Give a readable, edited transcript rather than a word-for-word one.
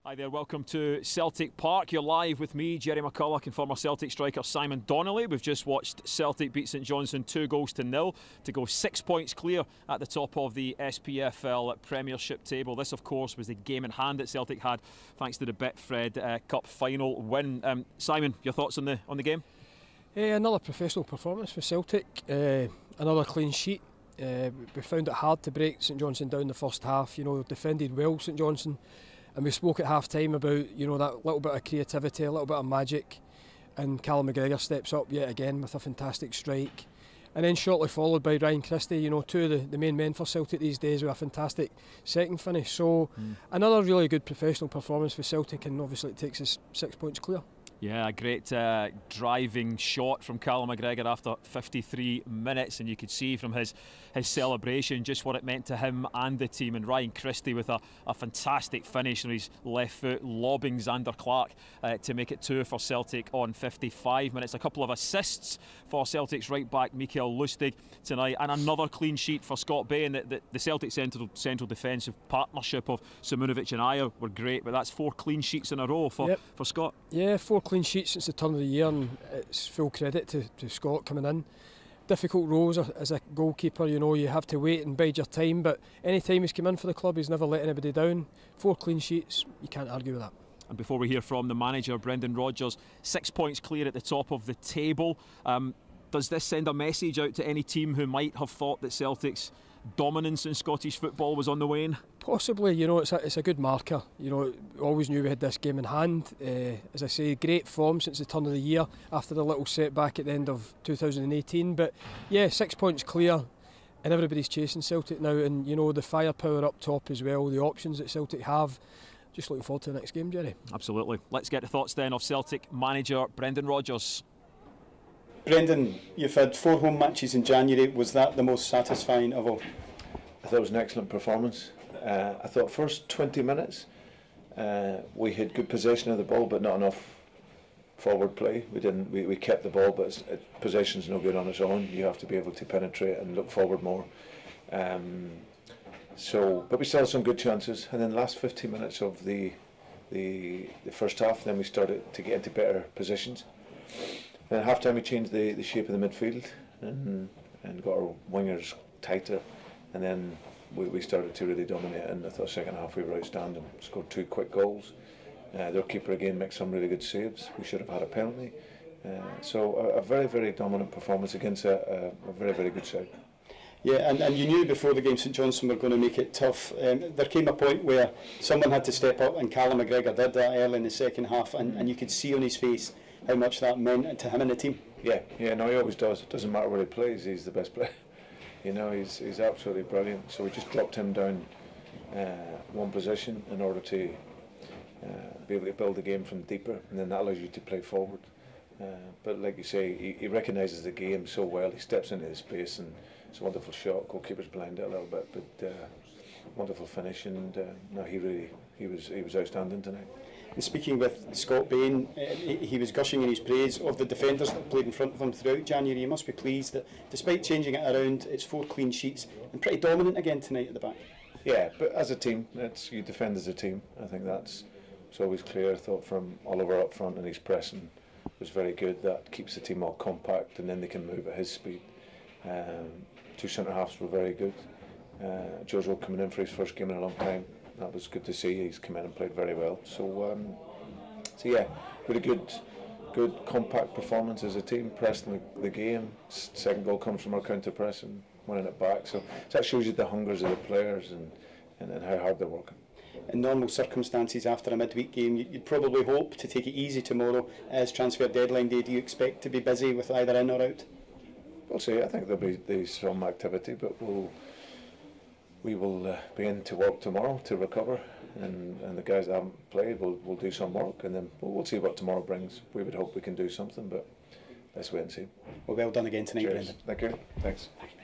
Hi there, welcome to Celtic Park. You're live with me, Jerry McCulloch, and former Celtic striker Simon Donnelly. We've just watched Celtic beat St Johnstone 2-0 to go 6 points clear at the top of the SPFL Premiership table. This, of course, was the game in hand that Celtic had thanks to the Betfred Cup final win. Simon, your thoughts on the game? Another professional performance for Celtic, another clean sheet. We found it hard to break St Johnstone down the first half. Defended well, St Johnstone. And we spoke at half time about that little bit of creativity, a little bit of magic, and Callum McGregor steps up yet again with a fantastic strike, and then shortly followed by Ryan Christie, two of the main men for Celtic these days, with a fantastic second finish. So another really good professional performance for Celtic, and obviously it takes us 6 points clear. Yeah, a great driving shot from Callum McGregor after 53 minutes, and you could see from his celebration just what it meant to him and the team. And Ryan Christie with a fantastic finish on his left foot, lobbing Xander Clark to make it 2 for Celtic on 55 minutes. A couple of assists for Celtic's right back Mikael Lustig tonight, and another clean sheet for Scott Bay. And the Celtic central defensive partnership of Simunovic and Ayer were great, but that's 4 clean sheets in a row for Scott. Yeah, 4 clean sheets since the turn of the year, and it's full credit to Scott coming in. Difficult roles as a goalkeeper, you have to wait and bide your time, but any time he's come in for the club, he's never let anybody down. 4 clean sheets, you can't argue with that. And before we hear from the manager, Brendan Rodgers, 6 points clear at the top of the table. Does this send a message out to any team who might have thought that Celtic's dominance in Scottish football was on the wane? Possibly, it's a good marker. Always knew we had this game in hand. As I say, great form since the turn of the year after the little setback at the end of 2018. But yeah, 6 points clear, and everybody's chasing Celtic now. And the firepower up top as well, the options that Celtic have. Just looking forward to the next game, Jerry. Absolutely. Let's get the thoughts then of Celtic manager Brendan Rodgers. Brendan, you've had 4 home matches in January. Was that the most satisfying of all? I thought it was an excellent performance. I thought first 20 minutes we had good possession of the ball, but not enough forward play. We kept the ball, but possession's no good on its own. You have to be able to penetrate and look forward more. But we still had some good chances. And then the last 15 minutes of the first half, then we started to get into better positions. And at half time we changed the shape of the midfield and got our wingers tighter, and then we started to really dominate, and I thought second half we were outstanding. Scored 2 quick goals. Their keeper again makes some really good saves. We should have had a penalty. So a very, very dominant performance against a very, very good side. Yeah, and you knew before the game St Johnstone were going to make it tough. There came a point where someone had to step up, and Callum McGregor did that early in the second half, and you could see on his face how much that meant to him and the team. Yeah, no, he always does. It doesn't matter where he plays, he's the best player. He's absolutely brilliant. So we just dropped him down one position in order to be able to build the game from deeper, and then that allows you to play forward. But like you say, he recognises the game so well. He steps into his space, and it's a wonderful shot. Goalkeeper's blinded a little bit, but wonderful finish. And no, he was outstanding tonight. And speaking with Scott Bain, he was gushing in his praise of the defenders that played in front of him throughout January. You must be pleased that despite changing it around, it's 4 clean sheets and pretty dominant again tonight at the back. Yeah, but as a team, you defend as a team. I think it's always clear. I thought from Oliver up front, and his pressing was very good. That keeps the team all compact, and then they can move at his speed. 2 centre halves were very good. Jojo coming in for his first game in a long time. That was good to see. He's come in and played very well. So yeah, really good compact performance as a team, pressing the game. Second goal comes from our counter press and winning it back. So that shows you the hungers of the players and how hard they're working. In normal circumstances, after a midweek game, you'd probably hope to take it easy tomorrow as transfer deadline day. Do you expect to be busy with either in or out? We'll see. I think there'll be some activity, but we will be in to work tomorrow to recover, and the guys that haven't played will do some work, and then we'll see what tomorrow brings. We would hope we can do something, but let's wait and see. Well done again tonight, Brendan. Thank you. Thanks. Thanks.